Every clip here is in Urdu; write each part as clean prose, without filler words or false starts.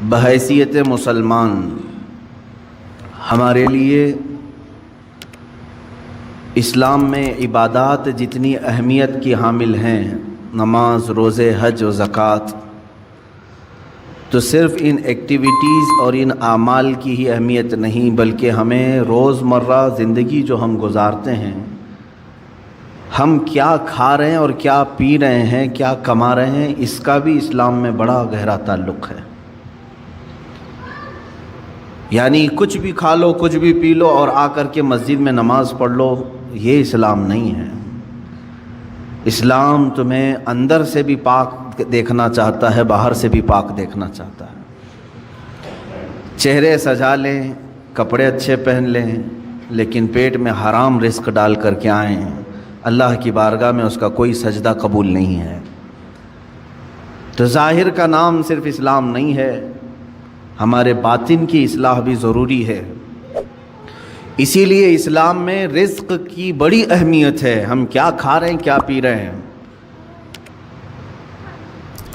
بحیثیت مسلمان ہمارے لیے اسلام میں عبادات جتنی اہمیت کی حامل ہیں، نماز، روزے، حج و زکوٰۃ، تو صرف ان ایکٹیویٹیز اور ان اعمال کی ہی اہمیت نہیں، بلکہ ہمیں روزمرہ زندگی جو ہم گزارتے ہیں، ہم کیا کھا رہے ہیں اور کیا پی رہے ہیں، کیا کما رہے ہیں، اس کا بھی اسلام میں بڑا گہرا تعلق ہے۔ یعنی کچھ بھی کھا لو، کچھ بھی پی لو اور آ کر کے مسجد میں نماز پڑھ لو، یہ اسلام نہیں ہے۔ اسلام تمہیں اندر سے بھی پاک دیکھنا چاہتا ہے، باہر سے بھی پاک دیکھنا چاہتا ہے۔ چہرے سجا لیں، کپڑے اچھے پہن لیں، لیکن پیٹ میں حرام رزق ڈال کر کے آئیں، اللہ کی بارگاہ میں اس کا کوئی سجدہ قبول نہیں ہے۔ تو ظاہر کا نام صرف اسلام نہیں ہے، ہمارے باطن کی اصلاح بھی ضروری ہے۔ اسی لیے اسلام میں رزق کی بڑی اہمیت ہے، ہم کیا کھا رہے ہیں، کیا پی رہے ہیں۔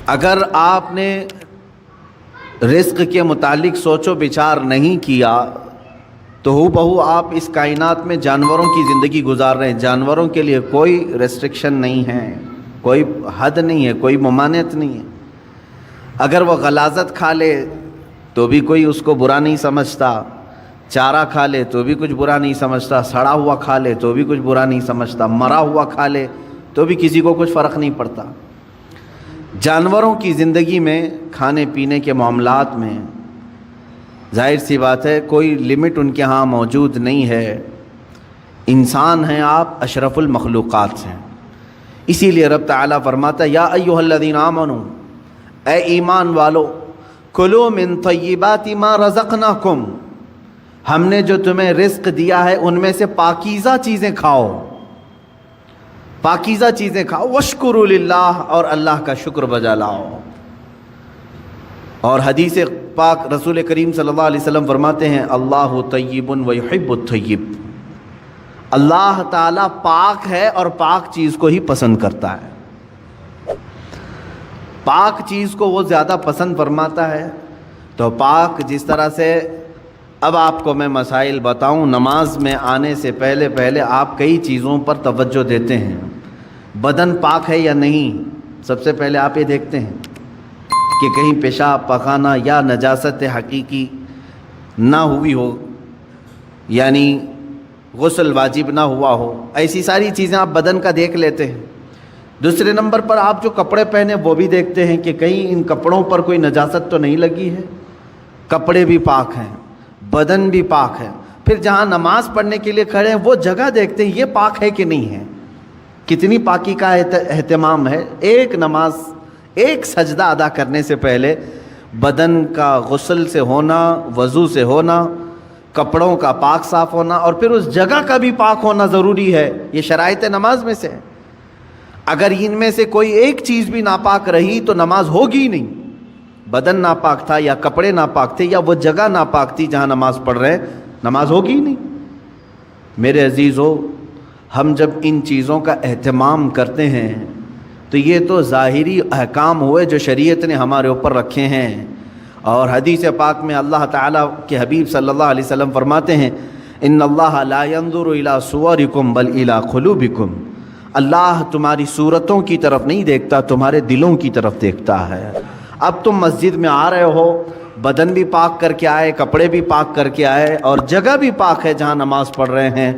اگر آپ نے رزق کے متعلق سوچ و بچار نہیں کیا تو ہو بہو آپ اس کائنات میں جانوروں کی زندگی گزار رہے ہیں۔ جانوروں کے لیے کوئی ریسٹرکشن نہیں ہے، کوئی حد نہیں ہے، کوئی ممانعت نہیں ہے۔ اگر وہ غلاظت کھا لے تو بھی کوئی اس کو برا نہیں سمجھتا، چارہ کھا لے تو بھی کچھ برا نہیں سمجھتا، سڑا ہوا کھا لے تو بھی کچھ برا نہیں سمجھتا، مرا ہوا کھا لے تو بھی کسی کو کچھ فرق نہیں پڑتا۔ جانوروں کی زندگی میں، کھانے پینے کے معاملات میں ظاہر سی بات ہے کوئی لمٹ ان کے ہاں موجود نہیں ہے۔ انسان ہیں آپ، اشرف المخلوقات ہیں۔ اسی لیے رب تعالیٰ فرماتا ہے، یا ایھا الذین آمنوا، اے ایمان والو، کلوا من طیبات ما رزقناکم، ہم نے جو تمہیں رزق دیا ہے ان میں سے پاکیزہ چیزیں کھاؤ، پاکیزہ چیزیں کھاؤ، واشکروا للہ، اور اللہ کا شکر بجا لاؤ۔ اور حدیث پاک رسول کریم صلی اللہ علیہ وسلم فرماتے ہیں، اللہ طیب ویحب الطیب، اللہ تعالیٰ پاک ہے اور پاک چیز کو ہی پسند کرتا ہے۔ پاک چیز کو وہ زیادہ پسند فرماتا ہے۔ تو پاک جس طرح سے، اب آپ کو میں مسائل بتاؤں، نماز میں آنے سے پہلے آپ کئی چیزوں پر توجہ دیتے ہیں۔ بدن پاک ہے یا نہیں، سب سے پہلے آپ یہ دیکھتے ہیں کہ کہیں پیشاب پخانہ یا نجاست حقیقی نہ ہوئی ہو، یعنی غسل واجب نہ ہوا ہو، ایسی ساری چیزیں آپ بدن کا دیکھ لیتے ہیں۔ دوسرے نمبر پر آپ جو کپڑے پہنے وہ بھی دیکھتے ہیں کہ کہیں ان کپڑوں پر کوئی نجاست تو نہیں لگی ہے۔ کپڑے بھی پاک ہیں، بدن بھی پاک ہے۔ پھر جہاں نماز پڑھنے کے لیے کھڑے ہیں وہ جگہ دیکھتے ہیں یہ پاک ہے کہ نہیں ہے، کتنی پاکی کا اہتمام ہے۔ ایک نماز، ایک سجدہ ادا کرنے سے پہلے بدن کا غسل سے ہونا، وضو سے ہونا، کپڑوں کا پاک صاف ہونا، اور پھر اس جگہ کا بھی پاک ہونا ضروری ہے۔ یہ شرائط نماز میں سے ہے۔ اگر ان میں سے کوئی ایک چیز بھی ناپاک رہی تو نماز ہوگی نہیں۔ بدن ناپاک تھا یا کپڑے ناپاک تھے یا وہ جگہ ناپاک تھی جہاں نماز پڑھ رہے ہیں، نماز ہوگی نہیں۔ میرے عزیزو، ہم جب ان چیزوں کا اہتمام کرتے ہیں تو یہ تو ظاہری احکام ہوئے جو شریعت نے ہمارے اوپر رکھے ہیں۔ اور حدیث پاک میں اللہ تعالیٰ کے حبیب صلی اللہ علیہ وسلم فرماتے ہیں، ان اللہ لا ينظر الى صورکم بل الى قلوبکم، اللہ تمہاری صورتوں کی طرف نہیں دیکھتا، تمہارے دلوں کی طرف دیکھتا ہے۔ اب تم مسجد میں آ رہے ہو، بدن بھی پاک کر کے آئے، کپڑے بھی پاک کر کے آئے، اور جگہ بھی پاک ہے جہاں نماز پڑھ رہے ہیں،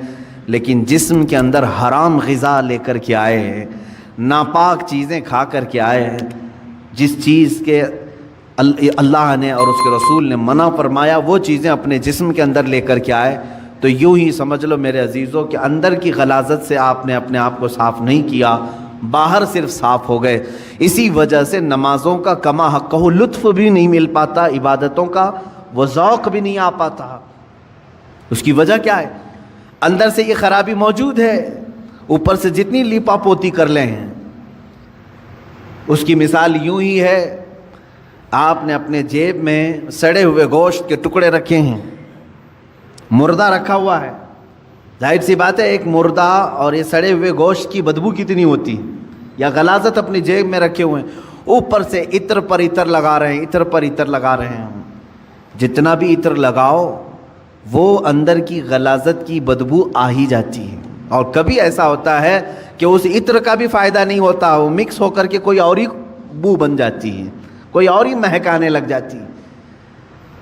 لیکن جسم کے اندر حرام غذا لے کر کے آئے، ناپاک چیزیں کھا کر کے آئے، جس چیز کے اللہ نے اور اس کے رسول نے منع فرمایا وہ چیزیں اپنے جسم کے اندر لے کر کے آئے، تو یوں ہی سمجھ لو میرے عزیزوں کہ اندر کی غلاظت سے آپ نے اپنے آپ کو صاف نہیں کیا، باہر صرف صاف ہو گئے۔ اسی وجہ سے نمازوں کا کما حقہ لطف بھی نہیں مل پاتا، عبادتوں کا وہ ذوق بھی نہیں آ پاتا۔ اس کی وجہ کیا ہے؟ اندر سے یہ خرابی موجود ہے، اوپر سے جتنی لیپا پوتی کر لیں ہیں۔ اس کی مثال یوں ہی ہے، آپ نے اپنے جیب میں سڑے ہوئے گوشت کے ٹکڑے رکھے ہیں، مردہ رکھا ہوا ہے، ظاہر سی بات ہے ایک مردہ اور یہ سڑے ہوئے گوشت کی بدبو کتنی ہوتی ہے۔ یا غلاظت اپنی جیب میں رکھے ہوئے ہیں، اوپر سے عطر پر عطر لگا رہے ہیں، عطر پر عطر لگا رہے ہیں۔ جتنا بھی عطر لگاؤ وہ اندر کی غلاظت کی بدبو آ ہی جاتی ہے، اور کبھی ایسا ہوتا ہے کہ اس عطر کا بھی فائدہ نہیں ہوتا، وہ مکس ہو کر کے کوئی اور ہی بو بن جاتی ہے، کوئی اور ہی مہک آنے لگ جاتی ہے۔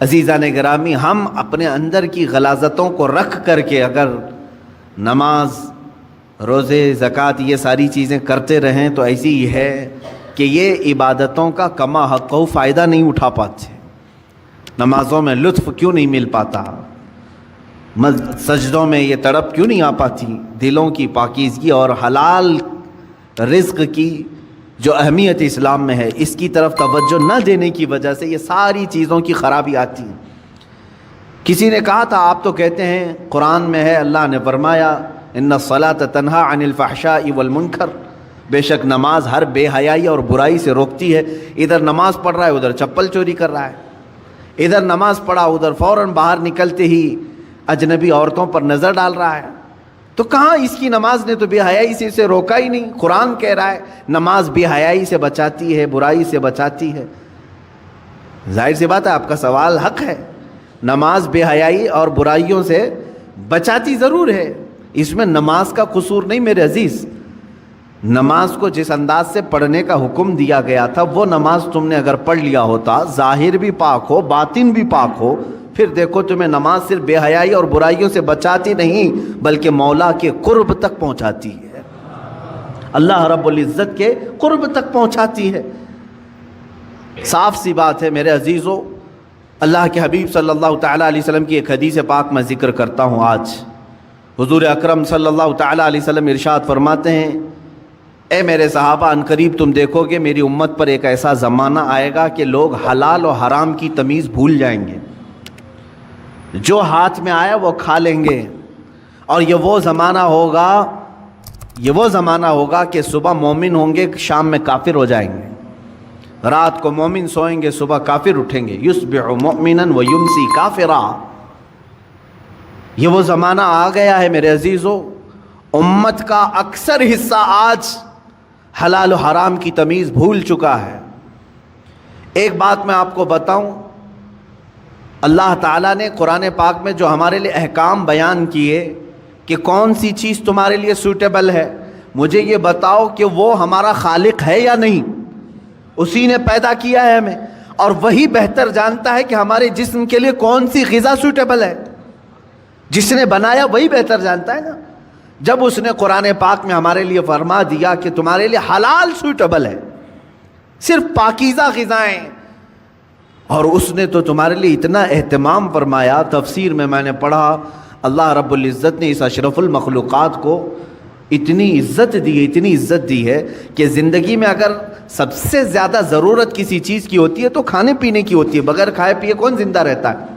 عزیزان گرامی، ہم اپنے اندر کی غلاظتوں کو رکھ کر کے اگر نماز، روزے، زکوٰۃ یہ ساری چیزیں کرتے رہیں تو ایسی ہی ہے کہ یہ عبادتوں کا کما حق و فائدہ نہیں اٹھا پاتے، نمازوں میں لطف کیوں نہیں مل پاتا، سجدوں میں یہ تڑپ کیوں نہیں آ پاتی، دلوں کی پاکیزگی اور حلال رزق کی جو اہمیت اسلام میں ہے اس کی طرف توجہ نہ دینے کی وجہ سے یہ ساری چیزوں کی خرابی آتی ہے۔ کسی نے کہا تھا آپ تو کہتے ہیں قرآن میں ہے، اللہ نے فرمایا ان الصلاۃ تنہی عن الفحشاء والمنکر، بے شک نماز ہر بے حیائی اور برائی سے روکتی ہے۔ ادھر نماز پڑھ رہا ہے ادھر چپل چوری کر رہا ہے، ادھر نماز پڑھا ادھر فوراً باہر نکلتے ہی اجنبی عورتوں پر نظر ڈال رہا ہے، تو کہاں اس کی نماز نے تو بے حیائی سے اسے روکا ہی نہیں۔ قرآن کہہ رہا ہے نماز بے حیائی سے بچاتی ہے، برائی سے بچاتی ہے۔ ظاہر سی بات ہے آپ کا سوال حق ہے، نماز بے حیائی اور برائیوں سے بچاتی ضرور ہے، اس میں نماز کا قصور نہیں میرے عزیز۔ نماز کو جس انداز سے پڑھنے کا حکم دیا گیا تھا وہ نماز تم نے اگر پڑھ لیا ہوتا، ظاہر بھی پاک ہو باطن بھی پاک ہو، پھر دیکھو تمہیں نماز صرف بے حیائی اور برائیوں سے بچاتی نہیں بلکہ مولا کے قرب تک پہنچاتی ہے، اللہ رب العزت کے قرب تک پہنچاتی ہے۔ صاف سی بات ہے میرے عزیزو، اللہ کے حبیب صلی اللہ تعالیٰ علیہ وسلم کی ایک حدیث پاک میں ذکر کرتا ہوں آج۔ حضور اکرم صلی اللہ تعالیٰ علیہ وسلم ارشاد فرماتے ہیں، اے میرے صحابہ، ان قریب تم دیکھو گے میری امت پر ایک ایسا زمانہ آئے گا کہ لوگ حلال و حرام کی تمیز بھول جائیں گے، جو ہاتھ میں آیا وہ کھا لیں گے، اور یہ وہ زمانہ ہوگا کہ صبح مومن ہوں گے شام میں کافر ہو جائیں گے، رات کو مومن سوئیں گے صبح کافر اٹھیں گے، یصبح مؤمنا ویمسی کافرا۔ یہ وہ زمانہ آ گیا ہے میرے عزیزو، امت کا اکثر حصہ آج حلال و حرام کی تمیز بھول چکا ہے۔ ایک بات میں آپ کو بتاؤں، اللہ تعالیٰ نے قرآن پاک میں جو ہمارے لیے احکام بیان کیے کہ کون سی چیز تمہارے لیے سوٹیبل ہے، مجھے یہ بتاؤ کہ وہ ہمارا خالق ہے یا نہیں؟ اسی نے پیدا کیا ہے ہمیں، اور وہی بہتر جانتا ہے کہ ہمارے جسم کے لیے کون سی غذا سوٹیبل ہے۔ جس نے بنایا وہی بہتر جانتا ہے نا۔ جب اس نے قرآن پاک میں ہمارے لیے فرما دیا کہ تمہارے لیے حلال سوٹیبل ہے، صرف پاکیزہ غذائیں، اور اس نے تو تمہارے لیے اتنا اہتمام فرمایا، تفسیر میں نے پڑھا اللہ رب العزت نے اس اشرف المخلوقات کو اتنی عزت دی ہے کہ زندگی میں اگر سب سے زیادہ ضرورت کسی چیز کی ہوتی ہے تو کھانے پینے کی ہوتی ہے۔ بغیر کھائے پیے کون زندہ رہتا ہے؟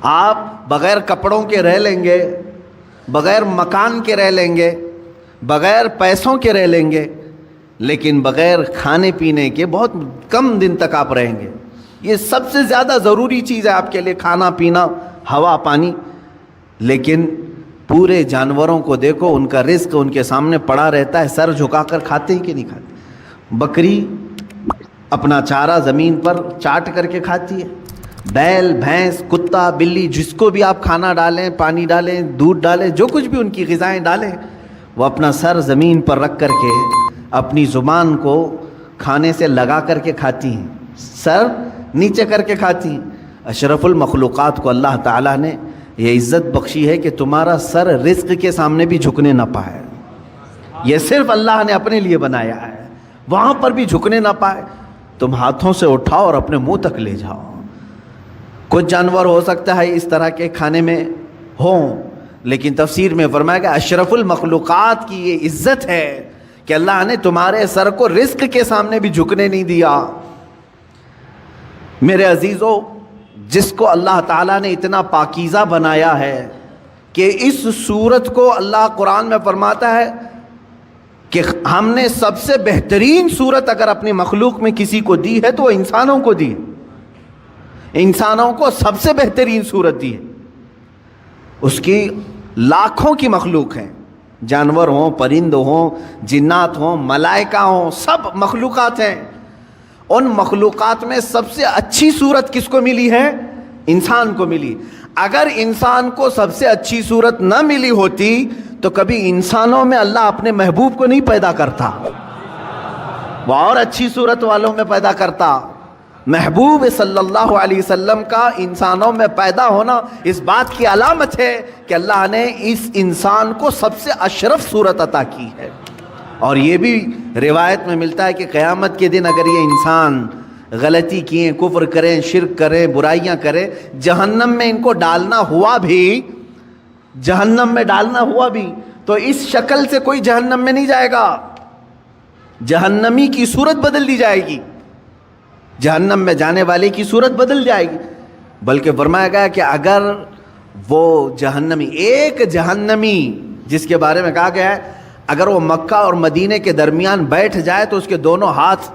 آپ بغیر کپڑوں کے رہ لیں گے، بغیر مکان کے رہ لیں گے، بغیر پیسوں کے رہ لیں گے، لیکن بغیر کھانے پینے کے بہت کم دن تک آپ رہیں گے۔ یہ سب سے زیادہ ضروری چیز ہے آپ کے لیے، کھانا پینا، ہوا پانی۔ لیکن پورے جانوروں کو دیکھو، ان کا رزق ان کے سامنے پڑا رہتا ہے، سر جھکا کر کھاتے ہیں کہ نہیں کھاتے؟ بکری اپنا چارہ زمین پر چاٹ کر کے کھاتی ہے، بیل، بھینس، کتا، بلی، جس کو بھی آپ کھانا ڈالیں، پانی ڈالیں، دودھ ڈالیں، جو کچھ بھی ان کی غذائیں ڈالیں، وہ اپنا سر زمین پر رکھ کر کے اپنی زبان کو کھانے سے لگا کر کے کھاتی ہیں، سر نیچے کر کے کھاتی ہیں۔ اشرف المخلوقات کو اللہ تعالیٰ نے یہ عزت بخشی ہے کہ تمہارا سر رزق کے سامنے بھی جھکنے نہ پائے، یہ صرف اللہ نے اپنے لیے بنایا ہے، وہاں پر بھی جھکنے نہ پائے۔ تم ہاتھوں سے اٹھاؤ اور اپنے منہ تک لے جاؤ۔ کچھ جانور ہو سکتا ہے اس طرح کے کھانے میں ہوں، لیکن تفسیر میں فرمایا کہ اشرف المخلوقات کی یہ عزت ہے کہ اللہ نے تمہارے سر کو رزق کے سامنے بھی جھکنے نہیں دیا۔ میرے عزیزو، جس کو اللہ تعالیٰ نے اتنا پاکیزہ بنایا ہے کہ اس صورت کو اللہ قرآن میں فرماتا ہے کہ ہم نے سب سے بہترین صورت اگر اپنی مخلوق میں کسی کو دی ہے تو وہ انسانوں کو دی، انسانوں کو سب سے بہترین صورت دی ہے۔ اس کی لاکھوں کی مخلوق ہیں، جانور ہوں، پرند ہوں، جنات ہوں، ملائکہ ہوں، سب مخلوقات ہیں۔ ان مخلوقات میں سب سے اچھی صورت کس کو ملی ہے؟ انسان کو ملی. اگر انسان کو سب سے اچھی صورت نہ ملی ہوتی تو کبھی انسانوں میں اللہ اپنے محبوب کو نہیں پیدا کرتا, وہ اور اچھی صورت والوں میں پیدا کرتا. محبوب صلی اللہ علیہ وسلم کا انسانوں میں پیدا ہونا اس بات کی علامت ہے کہ اللہ نے اس انسان کو سب سے اشرف صورت عطا کی ہے. اور یہ بھی روایت میں ملتا ہے کہ قیامت کے دن اگر یہ انسان غلطی کیے, کفر کریں, شرک کریں, برائیاں کریں, جہنم میں ان کو ڈالنا ہوا بھی, جہنم میں ڈالنا ہوا بھی, تو اس شکل سے کوئی جہنم میں نہیں جائے گا, جہنمی کی صورت بدل دی جائے گی, جہنم میں جانے والے کی صورت بدل جائے گی. بلکہ فرمایا گیا کہ اگر وہ جہنمی, ایک جہنمی جس کے بارے میں کہا گیا ہے اگر وہ مکہ اور مدینے کے درمیان بیٹھ جائے تو اس کے دونوں ہاتھ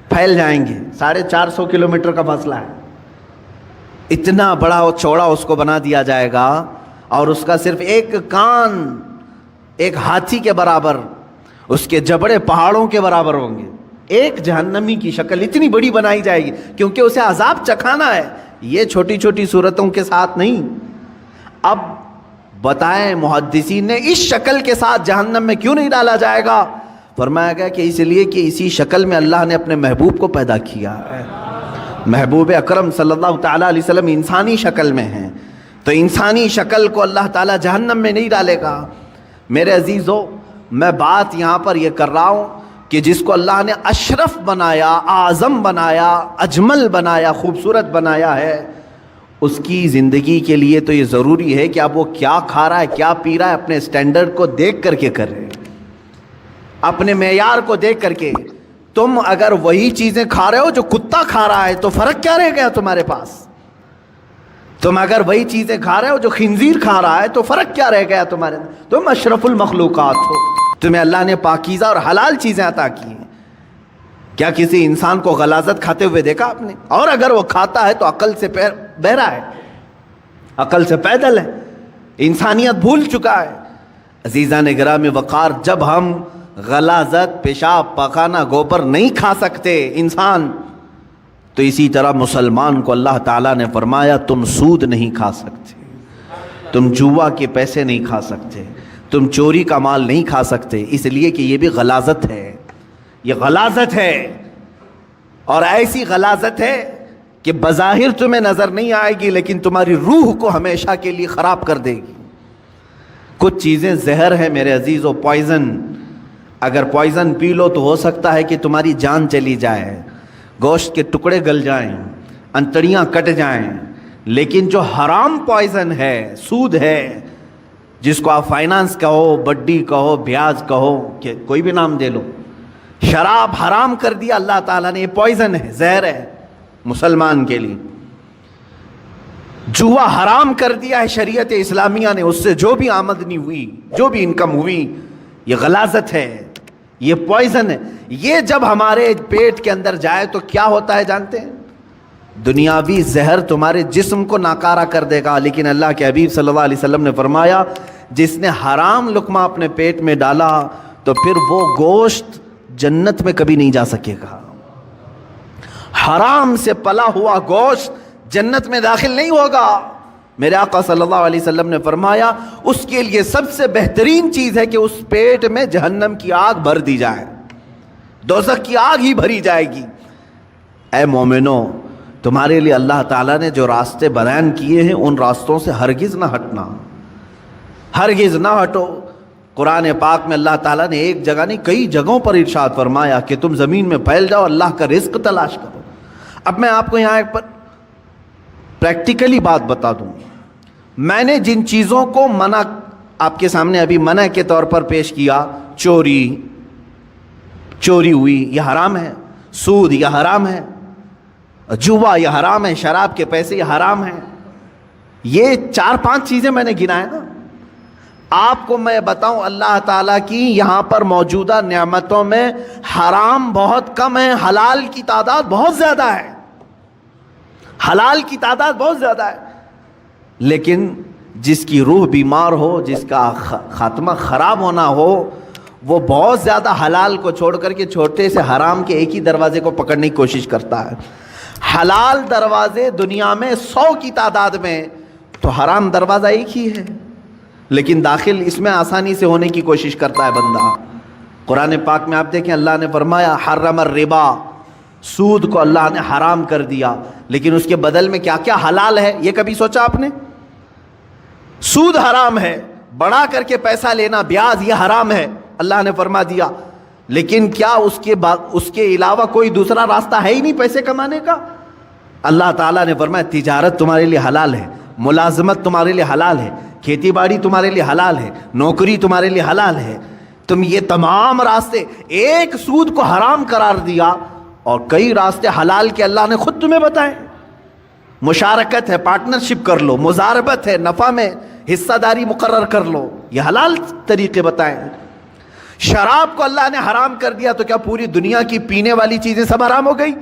پھیل جائیں گے. 450 کلومیٹر کا فاصلہ ہے, اتنا بڑا اور چوڑا اس کو بنا دیا جائے گا, اور اس کا صرف ایک کان ایک ہاتھی کے برابر, اس کے جبڑے پہاڑوں کے برابر ہوں گے. ایک جہنمی کی شکل اتنی بڑی بنائی جائے گی کیونکہ اسے عذاب چکھانا ہے, یہ چھوٹی چھوٹی صورتوں کے ساتھ نہیں. اب بتائیں محدثین نے اس شکل کے ساتھ جہنم میں کیوں نہیں ڈالا جائے گا؟ فرمایا گیا کہ اس لیے کہ اسی شکل میں اللہ نے اپنے محبوب کو پیدا کیا ہے. محبوب اکرم صلی اللہ تعالیٰ علیہ وسلم انسانی شکل میں ہیں, تو انسانی شکل کو اللہ تعالیٰ جہنم میں نہیں ڈالے گا. میرے عزیزو, میں بات یہاں پر یہ کر رہا ہوں کہ جس کو اللہ نے اشرف بنایا, اعظم بنایا, اجمل بنایا, خوبصورت بنایا ہے, اس کی زندگی کے لیے تو یہ ضروری ہے کہ اب وہ کیا کھا رہا ہے, کیا پی رہا ہے, اپنے سٹینڈرڈ کو دیکھ کر کے کرے, اپنے معیار کو دیکھ کر کے. تم اگر وہی چیزیں کھا رہے ہو جو کتا کھا رہا ہے تو فرق کیا رہ گیا تمہارے پاس؟ تم اگر وہی چیزیں کھا رہے ہو جو خنزیر کھا رہا ہے تو فرق کیا رہ گیا تمہارے؟ تم اشرف المخلوقات ہو, تمہیں اللہ نے پاکیزہ اور حلال چیزیں عطا کی ہیں. کیا کسی انسان کو غلاظت کھاتے ہوئے دیکھا آپ نے؟ اور اگر وہ کھاتا ہے تو عقل سے بہرا ہے, عقل سے پیدل ہے, انسانیت بھول چکا ہے. عزیزان گرامی وقار, جب ہم غلاظت, پیشاب, پاخانہ, گوبر نہیں کھا سکتے انسان, تو اسی طرح مسلمان کو اللہ تعالیٰ نے فرمایا تم سود نہیں کھا سکتے, تم جوا کے پیسے نہیں کھا سکتے, تم چوری کا مال نہیں کھا سکتے, اس لیے کہ یہ بھی غلاظت ہے, یہ غلاظت ہے. اور ایسی غلاظت ہے کہ بظاہر تمہیں نظر نہیں آئے گی لیکن تمہاری روح کو ہمیشہ کے لیے خراب کر دے گی. کچھ چیزیں زہر ہیں میرے عزیزو, پوائزن. اگر پوائزن پی لو تو ہو سکتا ہے کہ تمہاری جان چلی جائے, گوشت کے ٹکڑے گل جائیں, انتڑیاں کٹ جائیں. لیکن جو حرام پوائزن ہے, سود ہے, جس کو آپ فائنانس کہو, بڈی کہو, بیاج کہو, کہ کوئی بھی نام دے لو, شراب حرام کر دیا اللہ تعالیٰ نے, یہ پوائزن ہے, زہر ہے مسلمان کے لیے. جوا حرام کر دیا ہے شریعت اسلامیہ نے, اس سے جو بھی آمدنی ہوئی, جو بھی انکم ہوئی, یہ غلاظت ہے, یہ پوائزن ہے. یہ جب ہمارے پیٹ کے اندر جائے تو کیا ہوتا ہے جانتے ہیں؟ دنیاوی زہر تمہارے جسم کو ناکارہ کر دے گا, لیکن اللہ کے حبیب صلی اللہ علیہ وسلم نے فرمایا جس نے حرام لقمہ اپنے پیٹ میں ڈالا تو پھر وہ گوشت جنت میں کبھی نہیں جا سکے گا. حرام سے پلا ہوا گوشت جنت میں داخل نہیں ہوگا. میرے آقا صلی اللہ علیہ وسلم نے فرمایا اس کے لیے سب سے بہترین چیز ہے کہ اس پیٹ میں جہنم کی آگ بھر دی جائے, دوزخ کی آگ ہی بھری جائے گی. اے مومنو, تمہارے لیے اللہ تعالیٰ نے جو راستے بیان کیے ہیں ان راستوں سے ہرگز نہ ہٹنا, ہرگز نہ ہٹو. قرآن پاک میں اللہ تعالیٰ نے ایک جگہ نہیں کئی جگہوں پر ارشاد فرمایا کہ تم زمین میں پھیل جاؤ, اللہ کا رزق تلاش کرو. اب میں آپ کو یہاں ایک پریکٹیکلی بات بتا دوں. میں نے جن چیزوں کو منع آپ کے سامنے ابھی منع کے طور پر پیش کیا, چوری ہوئی یہ حرام ہے, سود یہ حرام ہے, جوا یہ حرام ہے, شراب کے پیسے یہ حرام ہیں. یہ 4-5 چیزیں میں نے گنائے نا. آپ کو میں بتاؤں اللہ تعالیٰ کی یہاں پر موجودہ نعمتوں میں حرام بہت کم ہے, حلال کی تعداد بہت زیادہ ہے, حلال کی تعداد بہت زیادہ ہے. لیکن جس کی روح بیمار ہو, جس کا خاتمہ خراب ہونا ہو, وہ بہت زیادہ حلال کو چھوڑ کر کے چھوٹے سے حرام کے ایک ہی دروازے کو پکڑنے کی کوشش کرتا ہے. حلال دروازے دنیا میں 100 کی تعداد میں، تو حرام دروازہ ایک ہی ہے، لیکن داخل اس میں آسانی سے ہونے کی کوشش کرتا ہے بندہ۔ قرآن پاک میں آپ دیکھیں اللہ نے فرمایا حرم الربا، سود کو اللہ نے حرام کر دیا، لیکن اس کے بدل میں کیا کیا حلال ہے، یہ کبھی سوچا آپ نے؟ سود حرام ہے، بڑھا کر کے پیسہ لینا، بیاج، یہ حرام ہے، اللہ نے فرما دیا، لیکن کیا اس کے علاوہ کوئی دوسرا راستہ ہے ہی نہیں پیسے کمانے کا؟ اللہ تعالیٰ نے فرمایا تجارت تمہارے لیے حلال ہے، ملازمت تمہارے لیے حلال ہے، کھیتی باڑی تمہارے لیے حلال ہے، نوکری تمہارے لیے حلال ہے۔ تم یہ تمام راستے، ایک سود کو حرام قرار دیا اور کئی راستے حلال کے اللہ نے خود تمہیں بتائے۔ مشارکت ہے، پارٹنرشپ کر لو، مزاربت ہے، نفع میں حصہ داری مقرر کر لو، یہ حلال طریقے بتائیں۔ شراب کو اللہ نے حرام کر دیا تو کیا پوری دنیا کی پینے والی چیزیں سب حرام ہو گئی؟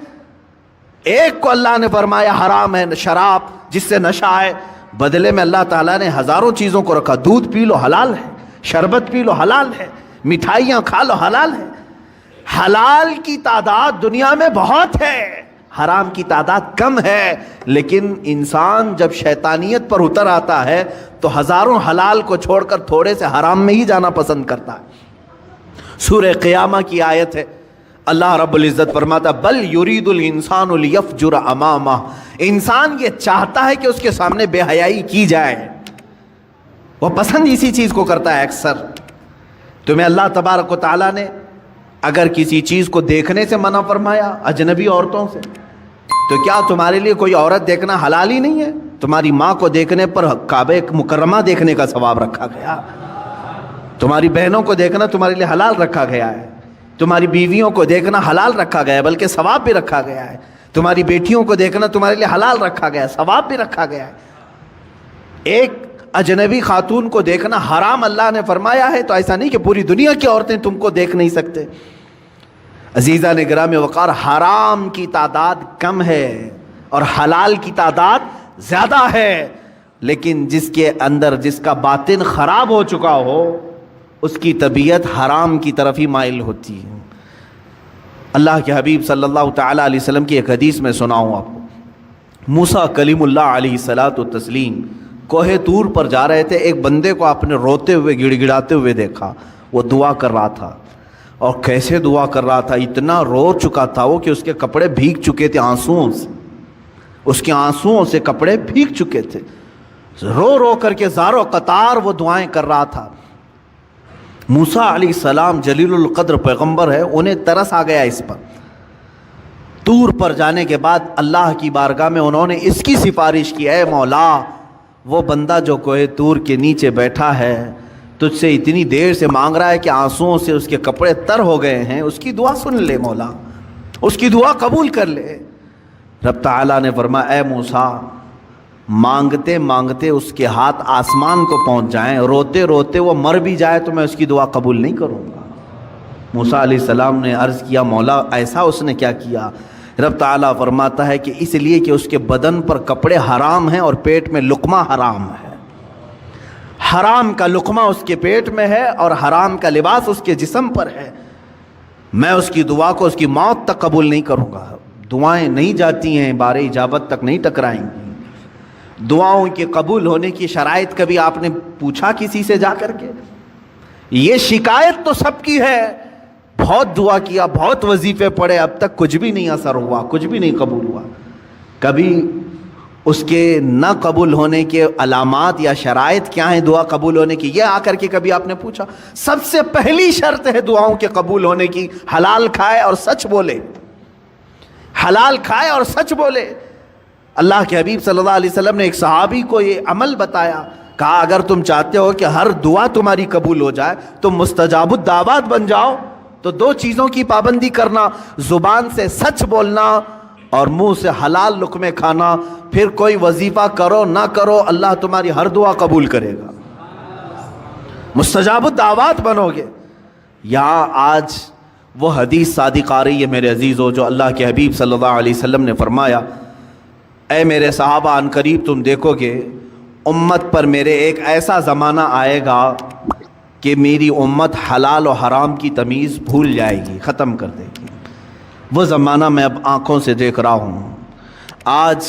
ایک کو اللہ نے فرمایا حرام ہے شراب، جس سے نشہ ہے، بدلے میں اللہ تعالیٰ نے ہزاروں چیزوں کو رکھا۔ دودھ پی لو حلال ہے، شربت پی لو حلال ہے، مٹھائیاں کھا لو حلال ہے۔ حلال کی تعداد دنیا میں بہت ہے، حرام کی تعداد کم ہے، لیکن انسان جب شیطانیت پر اتر آتا ہے تو ہزاروں حلال کو چھوڑ کر تھوڑے سے حرام میں ہی جانا پسند کرتا ہے۔ سورہ قیامہ کی آیت ہے، اللہ رب العزت فرماتا بل یرید الانسان لیفجر امامہ، انسان یہ چاہتا ہے کہ اس کے سامنے بے حیائی کی جائے، وہ پسند اسی چیز کو کرتا ہے اکثر۔ تمہیں اللہ تبارک و تعالیٰ نے اگر کسی چیز کو دیکھنے سے منع فرمایا اجنبی عورتوں سے، تو کیا تمہارے لیے کوئی عورت دیکھنا حلال ہی نہیں ہے؟ تمہاری ماں کو دیکھنے پر کعبہ مکرمہ دیکھنے کا ثواب رکھا گیا، تمہاری بہنوں کو دیکھنا تمہارے لیے حلال رکھا گیا ہے، تمہاری بیویوں کو دیکھنا حلال رکھا گیا ہے، بلکہ ثواب بھی رکھا گیا ہے، تمہاری بیٹیوں کو دیکھنا تمہارے لیے حلال رکھا گیا ہے، ثواب بھی رکھا گیا ہے۔ ایک اجنبی خاتون کو دیکھنا حرام اللہ نے فرمایا ہے، تو ایسا نہیں کہ پوری دنیا کی عورتیں تم کو دیکھ نہیں سکتے۔ عزیزان گرامی وقار، حرام کی تعداد کم ہے اور حلال کی تعداد زیادہ ہے، لیکن جس کے اندر جس کا باطن خراب ہو چکا ہو اس کی طبیعت حرام کی طرف ہی مائل ہوتی ہے۔ اللہ کے حبیب صلی اللہ تعالیٰ علیہ وسلم کی ایک حدیث میں سناؤں آپ کو۔ موسیٰ کلیم اللہ علیہ الصلاۃ والتسلیم کوہ طور پر جا رہے تھے، ایک بندے کو آپ نے روتے ہوئے گڑ گڑاتے ہوئے دیکھا، وہ دعا کر رہا تھا، اور کیسے دعا کر رہا تھا، اتنا رو چکا تھا وہ کہ اس کے کپڑے بھیگ چکے تھے آنسوؤں سے، اس کے آنسوؤں سے کپڑے بھیگ چکے تھے، رو رو کر کے زارو قطار وہ دعائیں کر رہا تھا۔ موسیٰ علیہ السلام جلیل القدر پیغمبر ہے، انہیں ترس آ گیا اس پر۔ طور پر جانے کے بعد اللہ کی بارگاہ میں انہوں نے اس کی سفارش کی، اے مولا وہ بندہ جو کوہ طور کے نیچے بیٹھا ہے تجھ سے اتنی دیر سے مانگ رہا ہے کہ آنسوؤں سے اس کے کپڑے تر ہو گئے ہیں، اس کی دعا سن لے مولا، اس کی دعا قبول کر لے۔ رب تعالیٰ نے فرمایا اے موسیٰ، مانگتے مانگتے اس کے ہاتھ آسمان کو پہنچ جائیں، روتے روتے وہ مر بھی جائے تو میں اس کی دعا قبول نہیں کروں گا۔ موسیٰ علیہ السلام نے عرض کیا مولا ایسا اس نے کیا کیا؟ رب تعالیٰ فرماتا ہے کہ اس لیے کہ اس کے بدن پر کپڑے حرام ہیں اور پیٹ میں لقمہ حرام ہے، حرام کا لقمہ اس کے پیٹ میں ہے اور حرام کا لباس اس کے جسم پر ہے، میں اس کی دعا کو اس کی موت تک قبول نہیں کروں گا۔ دعائیں نہیں جاتی ہیں، بار اجابت تک نہیں ٹکرائیں گی۔ دعاؤں کے قبول ہونے کی شرائط کبھی آپ نے پوچھا کسی سے جا کر کے؟ یہ شکایت تو سب کی ہے، بہت دعا کیا، بہت وظیفے پڑھے، اب تک کچھ بھی نہیں اثر ہوا، کچھ بھی نہیں قبول ہوا۔ کبھی اس کے نہ قبول ہونے کے علامات یا شرائط کیا ہیں دعا قبول ہونے کی، یہ آ کر کے کبھی آپ نے پوچھا؟ سب سے پہلی شرط ہے دعاؤں کے قبول ہونے کی، حلال کھائے اور سچ بولے، حلال کھائے اور سچ بولے۔ اللہ کے حبیب صلی اللہ علیہ وسلم نے ایک صحابی کو یہ عمل بتایا، کہا اگر تم چاہتے ہو کہ ہر دعا تمہاری قبول ہو جائے تو مستجاب الدعوات بن جاؤ، تو دو چیزوں کی پابندی کرنا، زبان سے سچ بولنا اور منہ سے حلال لقمے کھانا، پھر کوئی وظیفہ کرو نہ کرو اللہ تمہاری ہر دعا قبول کرے گا، مستجاب الدعوات بنو گے۔ یہاں آج وہ حدیث صادق آ رہی ہے میرے عزیزو، جو اللہ کے حبیب صلی اللہ علیہ وسلم نے فرمایا اے میرے صحابہ ان قریب تم دیکھو گے امت پر میرے ایک ایسا زمانہ آئے گا کہ میری امت حلال و حرام کی تمیز بھول جائے گی، ختم کر دے گی۔ وہ زمانہ میں اب آنکھوں سے دیکھ رہا ہوں، آج